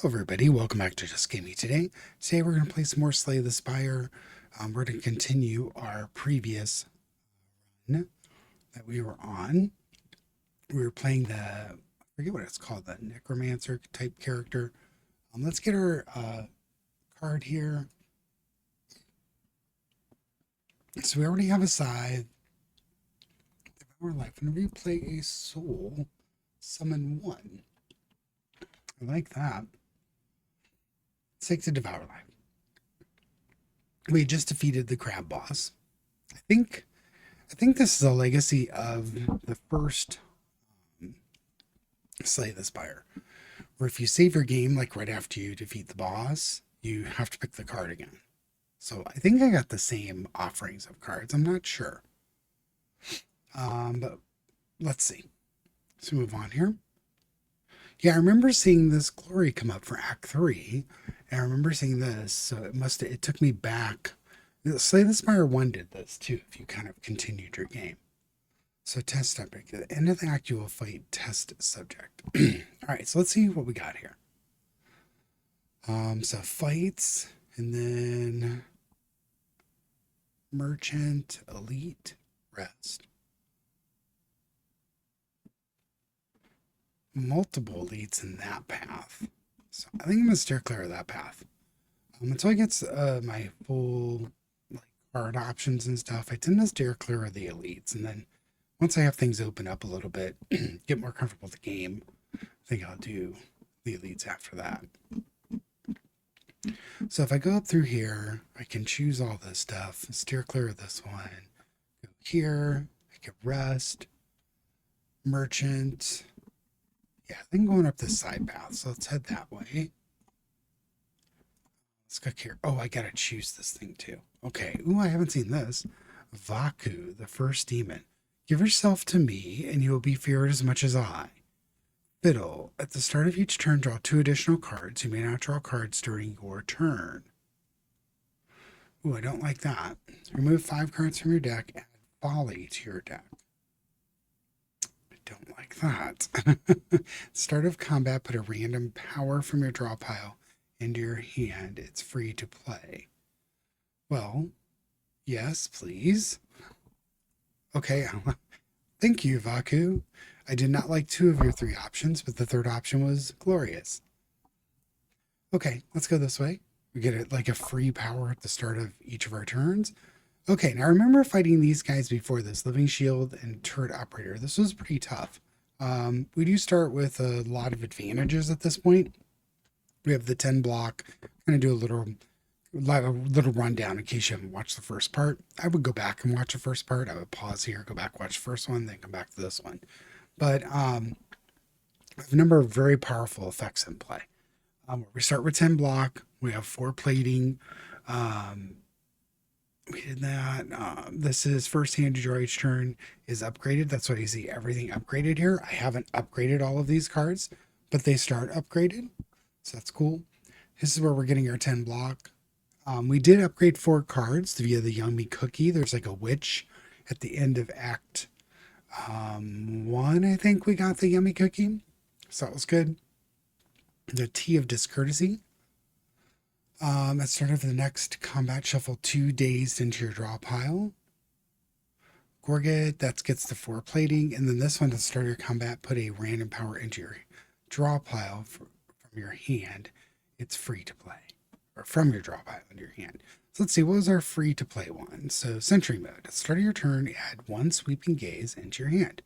Hello everybody, welcome back to Just Gaming Today. Today we're going to play some more Slay the Spire. We're going to continue our previous run that we were on. We were playing I forget what it's called, the Necromancer type character. Let's get our card here. So we already have a scythe. Devour life. Whenever you play a soul, summon one. I like that. Let's take the Devour life. We just defeated the crab boss. I think this is a legacy of the first Slay the Spire, where if you save your game like right after you defeat the boss, you have to pick the card again. So I think I got the same offerings of cards. I'm not sure. But let's see. Let's move on here. Yeah, I remember seeing this glory come up for Act 3. And I remember seeing this, so it took me back. Slay the Spire 1 did this too, if you kind of continued your game. So test subject. At the end of the act, you will fight test subject. Alright, so let's see what we got here. So fights, and then merchant, elite, rest. Multiple leads in that path. So I think I'm gonna steer clear of that path. Until I get my full card options and stuff, I tend to steer clear of the elites, and then once I have things open up a little bit, get more comfortable with the game, I think I'll do the elites after that. So if I go up through here, I can choose all this stuff, steer clear of this one, go here, I can rest, merchant. Yeah, I think going up this side path, so let's head that way. Let's click here. Oh, I gotta choose this thing too. Okay, ooh, I haven't seen this. Vaku, the first demon. Give yourself to me, and you will be feared as much as I. Fiddle. At the start of each turn, draw 2 additional cards. You may not draw cards during your turn. Ooh, I don't like that. Remove 5 cards from your deck. Add Folly to your deck. I don't like that. Start of combat, put a random power from your draw pile into your hand. It's free to play. Well, yes, please. Okay, thank you, Vaku. I did not like 2 of your 3 options, but the 3rd option was glorious. Okay, let's go this way. We get it like a free power at the start of each of our turns. Okay, now I remember fighting these guys before this, Living Shield and Turret Operator. This was pretty tough. We do start with a lot of advantages at this point. We have the 10 block. I'm going to do a little rundown in case you haven't watched the first part. I would go back and watch the first part. I would pause here, go back, watch the first one, then come back to this one. But a number of very powerful effects in play. We start with 10 block. We have 4 plating. We did that. This is first hand you draw each turn is upgraded. That's what I see everything upgraded here. I haven't upgraded all of these cards, but they start upgraded. So that's cool. This is where we're getting our 10 block. We did upgrade 4 cards via the Yummy Cookie. There's like a witch at the end of Act 1, I think we got the Yummy Cookie. So that was good. The Tea of Discourtesy. At the start of the next combat, shuffle 2 dazed into your draw pile. Gorget, that gets the 4 plating. And then this one, to start your combat, put a random power into your draw pile from your hand. It's free to play. Or from your draw pile into your hand. So let's see, what was our free to play one? So Sentry Mode. At the start of your turn, add 1 Sweeping Gaze into your hand.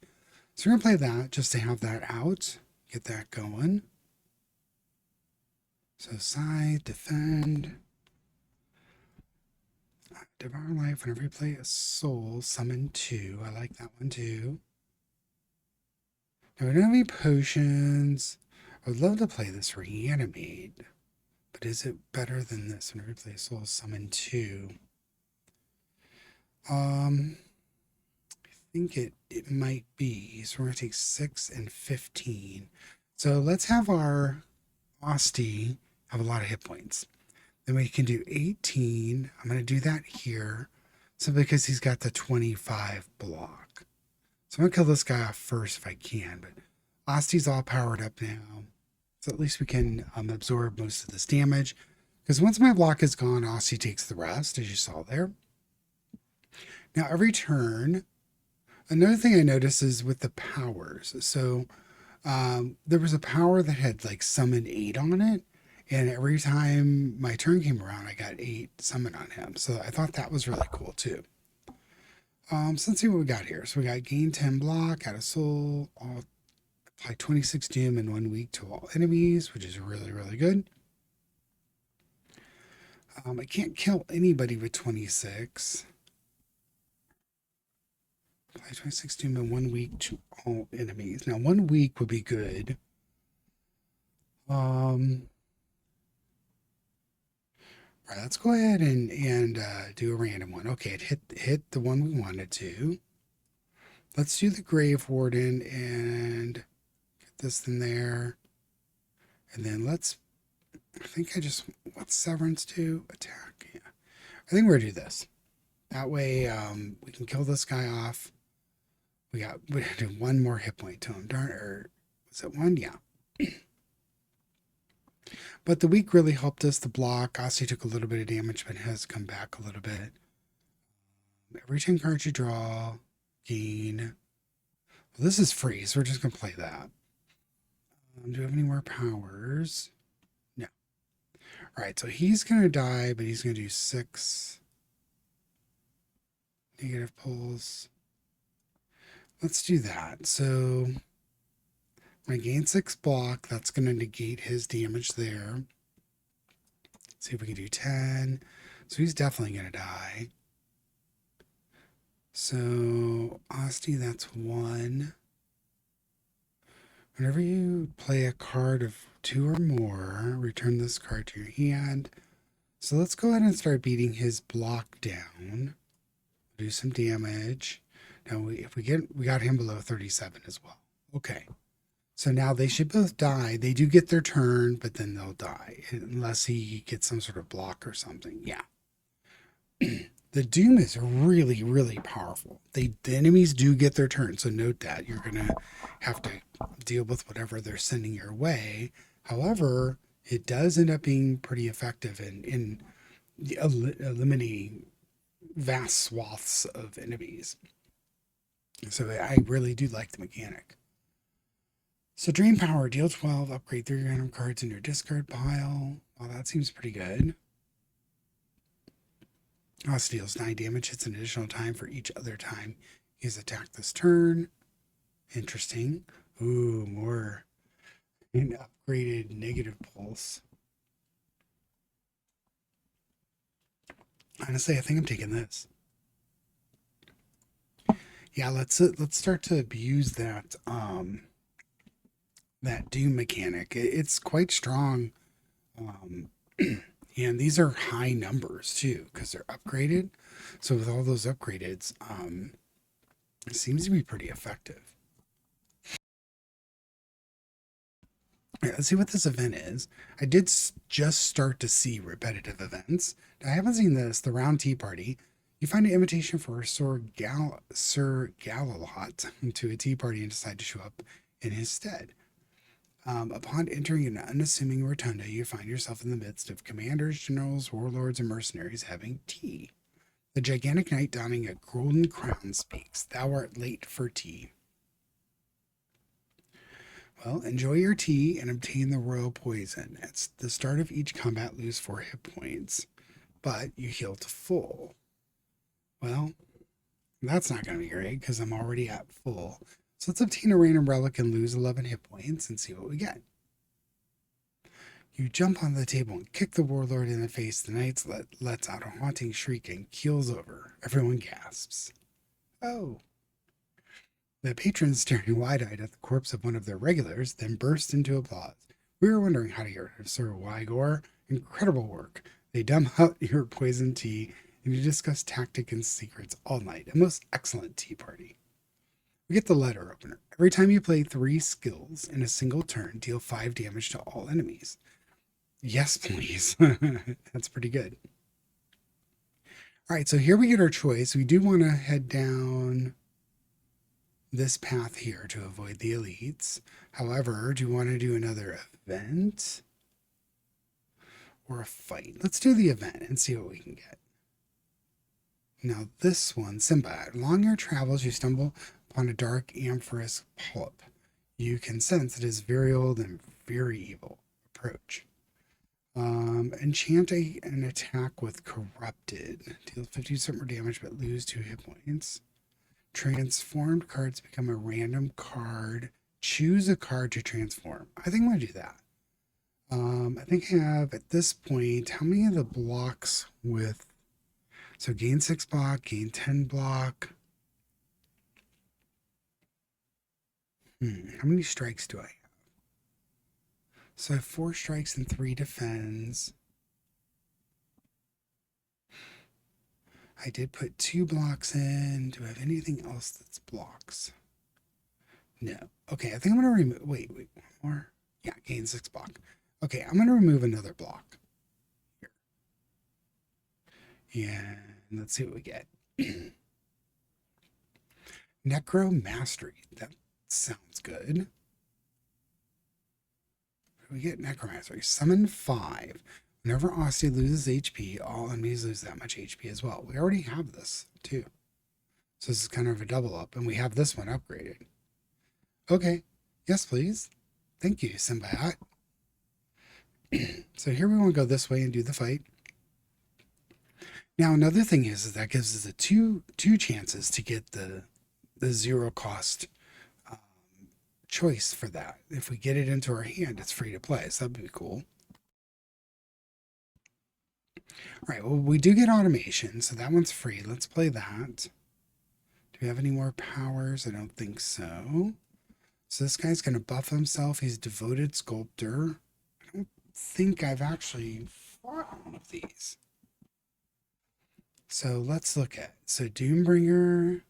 So we're going to play that just to have that out. Get that going. So side, defend. Devour life. Whenever you play a soul, summon 2. I like that one too. Now we don't have any potions. I would love to play this reanimate. But is it better than this? Whenever you play a soul, summon 2. I think it might be. So we're going to take 6 and 15. So let's have our Osty have a lot of hit points. Then we can do 18. I'm going to do that here. So because he's got the 25 block. So I'm going to kill this guy off first if I can. But Osty's all powered up now. So at least we can absorb most of this damage. Because once my block is gone, Aussie takes the rest, as you saw there. Now, every turn, another thing I noticed is with the powers. So there was a power that had like summon 8 on it. And every time my turn came around, I got 8 summon on him. So I thought that was really cool too. So let's see what we got here. So we got gain 10 block, add a soul, apply 26 doom in 1 week to all enemies, which is really, really good. I can't kill anybody with 26. Apply 26 doom in 1 week to all enemies. Now 1 week would be good. Right, let's go ahead and do a random one. Okay, it hit the one we wanted to. Let's do the Grave Warden and get this in there. And then let's, I think what's Severance do? Attack, yeah. I think we're gonna do this. That way we can kill this guy off. We do 1 more hit point to him. Darn, or was it 1? Yeah. But the week really helped us. The block, Aussie took a little bit of damage, but has come back a little bit. Every 10 cards you draw, gain. Well, this is free, so we're just going to play that. Do we have any more powers? No. All right, so he's going to die, but he's going to do 6 negative pulls. Let's do that. So I gain 6 block. That's going to negate his damage there. See if we can do 10. So he's definitely going to die. So Asti, that's 1. Whenever you play a card of 2 or more, return this card to your hand. So let's go ahead and start beating his block down. Do some damage. Now, we got him below 37 as well. Okay. So now they should both die. They do get their turn, but then they'll die. Unless he gets some sort of block or something. Yeah. The Doom is really, really powerful. The enemies do get their turn. So note that. You're going to have to deal with whatever they're sending your way. However, it does end up being pretty effective in eliminating vast swaths of enemies. So I really do like the mechanic. So Drain Power, deal 12, upgrade 3 random cards in your discard pile. Well, that seems pretty good. Also deals 9 damage, hits an additional time for each other time he's attacked this turn. Interesting. Ooh, more an upgraded negative pulse. Honestly, I think I'm taking this. Yeah, let's start to abuse that that Doom mechanic. It's quite strong. And these are high numbers too, because they're upgraded. So with all those upgradeds, it seems to be pretty effective. All right, let's see what this event is. I did just start to see repetitive events. I haven't seen this, the Round Tea Party. You find an invitation for Sir Galalot to a tea party and decide to show up in his stead. Upon entering an unassuming rotunda, you find yourself in the midst of commanders, generals, warlords, and mercenaries having tea. The gigantic knight donning a golden crown speaks. Thou art late for tea. Well, enjoy your tea and obtain the royal poison. At the start of each combat, lose 4 hit points, but you heal to full. Well, that's not going to be great because I'm already at full. So let's obtain a random relic and lose 11 hit points and see what we get. You jump on the table and kick the warlord in the face. The knight lets out a haunting shriek and keels over. Everyone gasps. Oh. The patrons, staring wide-eyed at the corpse of one of their regulars, then burst into applause. We were wondering how to get rid of Sir Wygor. Incredible work. They dumb out your poison tea and you discuss tactics and secrets all night. A most excellent tea party. We get the letter opener. Every time you play 3 skills in a single turn, deal 5 damage to all enemies. Yes, please. That's pretty good. All right, so here we get our choice. We do want to head down this path here to avoid the elites. However, do you want to do another event or a fight? Let's do the event and see what we can get. Now this one, Simba, along your travels you stumble upon a dark amorphous polyp. You can sense it is very old and very evil. Approach. Enchant an attack with Corrupted. Deal 50% more damage but lose 2 hit points. Transformed cards become a random card. Choose a card to transform. I think I'm going to do that. I think I have, at this point, how many of the blocks with... So gain 6 block, gain 10 block. How many strikes do I have? So I have 4 strikes and 3 defends. I did put 2 blocks in. Do I have anything else that's blocks? No. Okay, I think I'm going to remove... Wait, one more. Yeah, gain 6 block. Okay, I'm going to remove another block. Here. And let's see what we get. Necro Mastery. That sounds good. We get Necromancer. Summon 5. Whenever Austin loses HP, all enemies lose that much HP as well. We already have this, too. So this is kind of a double up, and we have this one upgraded. Okay. Yes, please. Thank you, Symbiote. So here we want to go this way and do the fight. Now, another thing is that gives us a two chances to get the 0 cost choice for that. If we get it into our hand, it's free to play, so that'd be cool. All right, well, we do get automation, so that one's free. Let's play that. Do we have any more powers? I don't think so. So this guy's going to buff himself. He's Devoted Sculptor. I don't think I've actually fought one of these. So let's look at, so Doombringer,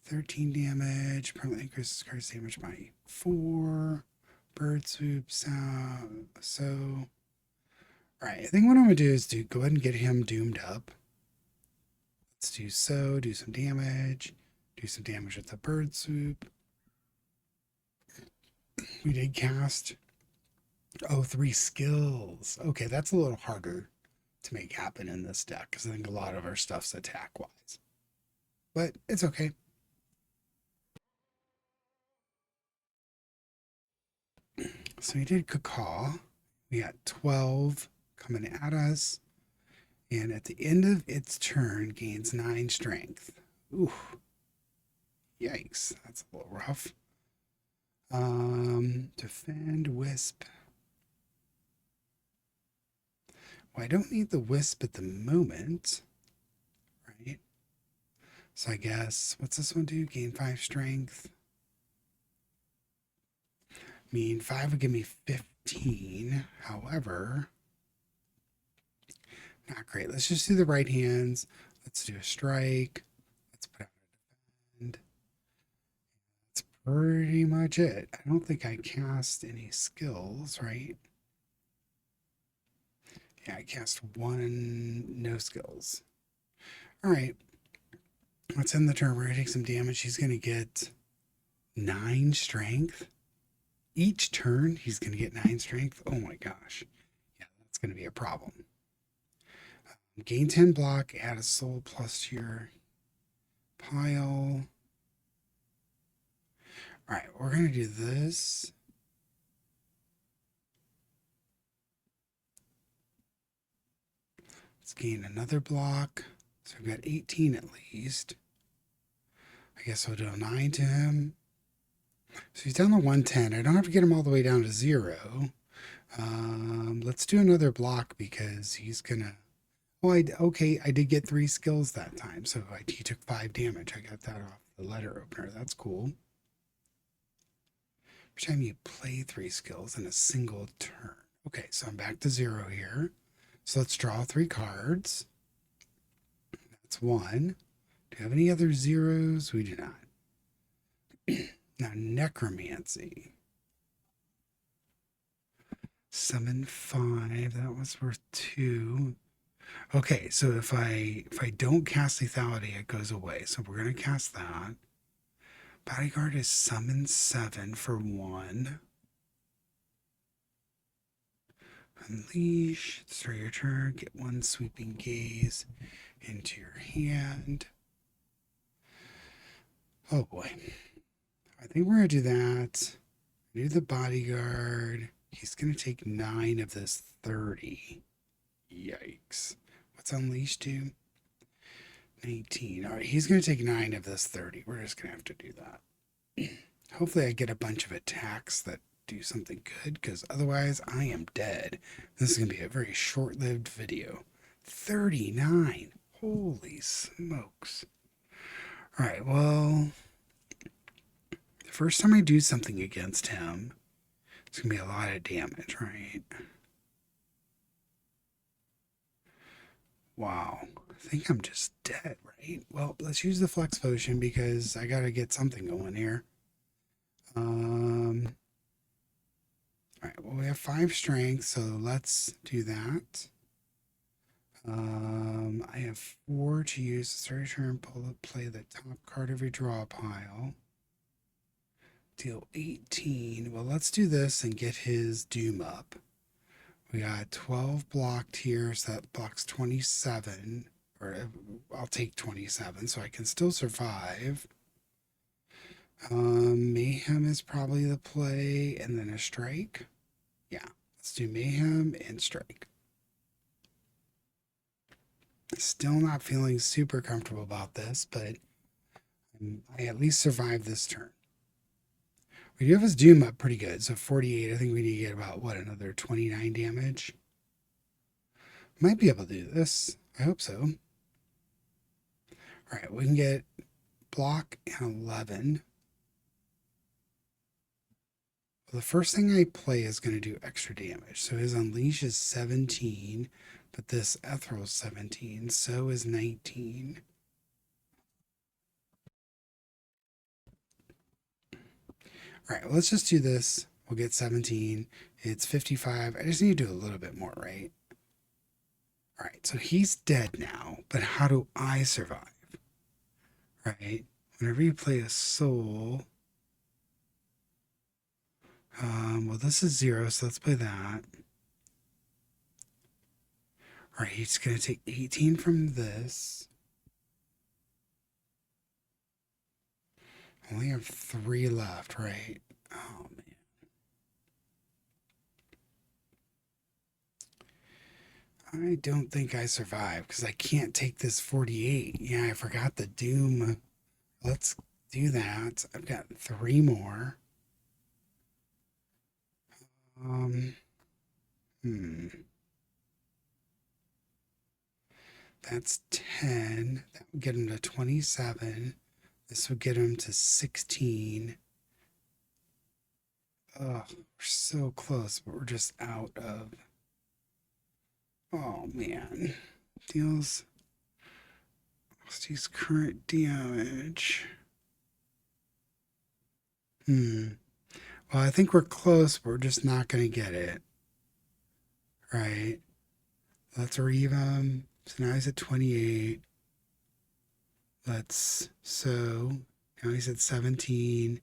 13 damage, permanently increases card's damage by 4, bird swoop, sound, so, all right, I think what I'm going to do is go ahead and get him doomed up. Let's do so, do some damage with the bird swoop. We did cast, 3 skills. Okay, that's a little harder to make happen in this deck because I think a lot of our stuff's attack wise, but it's okay. So we did Cacaw. We got 12 coming at us, and at the end of its turn gains 9 strength. Ooh, yikes, that's a little rough. Defend Wisp. Well, I don't need the Wisp at the moment, right? So I guess, what's this one do? Gain 5 strength. I mean, 5 would give me 15. However, not great. Let's just do the right hands. Let's do a strike. Let's put out a defend. That's pretty much it. I don't think I cast any skills, right? Yeah, I cast 1, no skills. All right. Let's end the turn. We're going to take some damage. He's going to get 9 strength. Each turn, he's going to get 9 strength. Oh my gosh. Yeah, that's going to be a problem. Gain 10 block, add a soul plus to your pile. All right, we're going to do this. Let's gain another block. So we've got 18 at least. I guess we'll do a 9 to him. So he's down to 110. I don't have to get him all the way down to 0. Let's do another block because he's gonna... Oh, okay, I did get 3 skills that time. So he took 5 damage. I got that off the letter opener. That's cool. Every time you play 3 skills in a single turn. Okay, so I'm back to 0 here. So let's draw 3 cards. That's 1. Do you have any other zeros? We do not. Now, Necromancy. Summon 5. That was worth 2. Okay, so if I don't cast lethality, it goes away. So we're going to cast that. Bodyguard is summon 7 for 1. Unleash. Start your turn. Get 1 sweeping gaze into your hand. Oh boy. I think we're going to do that. Do the bodyguard. He's going to take 9 of this 30. Yikes. What's Unleash do? 19. All right, he's going to take 9 of this 30. We're just going to have to do that. Hopefully I get a bunch of attacks that do something good, because otherwise I am dead. This is going to be a very short-lived video. 39. Holy smokes. All right, well, the first time I do something against him, it's going to be a lot of damage, right? Wow. I think I'm just dead, right? Well, let's use the flex potion because I got to get something going here. All right, well, we have 5 strength, so let's do that. I have 4 to use. Start your turn, play the top card of your draw pile. Deal 18. Well, let's do this and get his doom up. We got 12 blocked here, so that blocks 27. Or I'll take 27, so I can still survive. Mayhem is probably the play, and then a strike. Yeah, let's do Mayhem and strike. Still not feeling super comfortable about this, but I at least survived this turn. We do have his doom up pretty good, so 48. I think we need to get about, what, another 29 damage? Might be able to do this. I hope so. All right, we can get block and 11. Well, the first thing I play is going to do extra damage. So his Unleash is 17, but this Ethereal is 17, so is 19. All right, well, let's just do this. We'll get 17. It's 55. I just need to do a little bit more, right? All right, so he's dead now, but how do I survive? Right? Whenever you play a soul, well, this is 0, so let's play that. All right, he's going to take 18 from this. Only have 3 left, right? Oh, man. I don't think I survive because I can't take this 48. Yeah, I forgot the doom. Let's do that. I've got 3 more. That's 10. That would get him to 27. This would get him to 16. Oh, we're so close, but we're just out of. Oh, man. Deals. His current damage. Well, I think we're close, but we're just not going to get it. Right? Let's reave him. So now he's at 28. So now he's at 17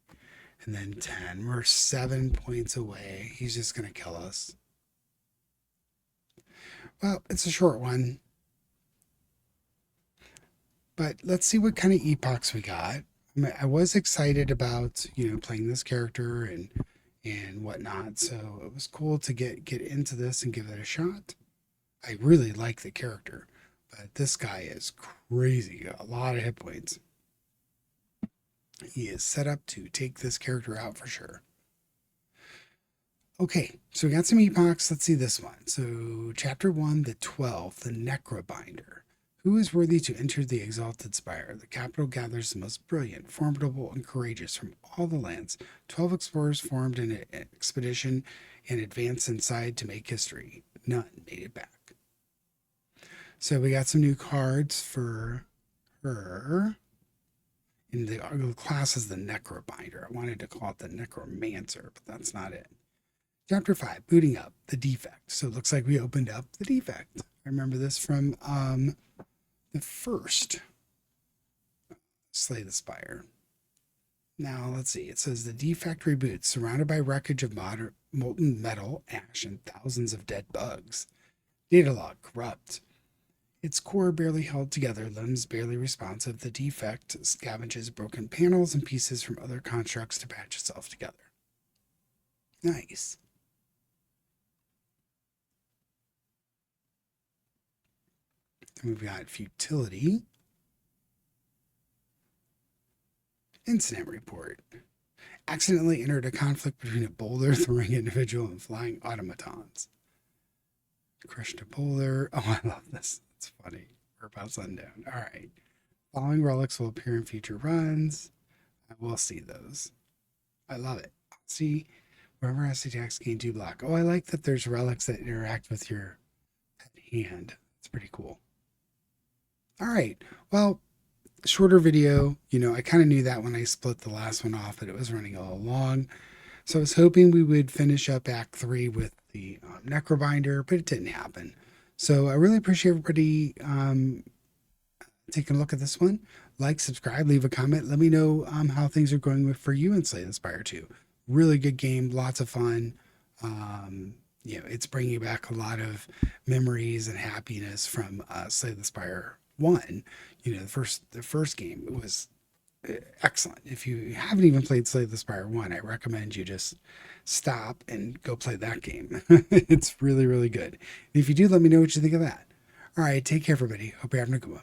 and then 10. We're 7 points away. He's just going to kill us. Well, it's a short one. But let's see what kind of epochs we got. I was excited about, playing this character and whatnot. So it was cool to get into this and give it a shot. I really like the character, but this guy is crazy. Got a lot of hit points. He is set up to take this character out for sure. Okay, so we got some epochs. Let's see this one. So chapter 1, the 12th, the Necrobinder. Who is worthy to enter the exalted spire? The capital gathers the most brilliant, formidable, and courageous from all the lands. 12 explorers formed an expedition and advanced inside to make history. None made it back. So we got some new cards for her. And the class is the Necrobinder. I wanted to call it the Necromancer, but that's not it. Chapter 5, booting up, the defect. So it looks like we opened up the defect. I remember this from the first Slay the Spire. Now, let's see. It says the defect reboots, surrounded by wreckage of molten metal, ash, and thousands of dead bugs. Data log corrupt. Its core barely held together, limbs barely responsive. The defect scavenges broken panels and pieces from other constructs to patch itself together. Nice. Then we've got futility. Incident report. Accidentally entered a conflict between a boulder throwing individual and flying automatons. Crushed a boulder. Oh, I love this. It's funny. We're about sundown. All right. Following relics will appear in future runs. I will see those. I love it. See, wherever SC attacks gain 2 block. Oh, I like that there's relics that interact with your hand. It's pretty cool. All right. Well, shorter video. You know, I kind of knew that when I split the last one off, that it was running a little long. So I was hoping we would finish up Act 3 with the Necrobinder, but it didn't happen. So I really appreciate everybody taking a look at this one. Like, subscribe, leave a comment. Let me know how things are going for you in Slay the Spire 2. Really good game, lots of fun. You know, it's bringing back a lot of memories and happiness from Slay the Spire 1. You know, the first game was excellent. If you haven't even played Slay the Spire 1, I recommend you just stop and go play that game. It's really, really good. And if you do, let me know what you think of that. All right, take care, everybody. Hope you're having a good one.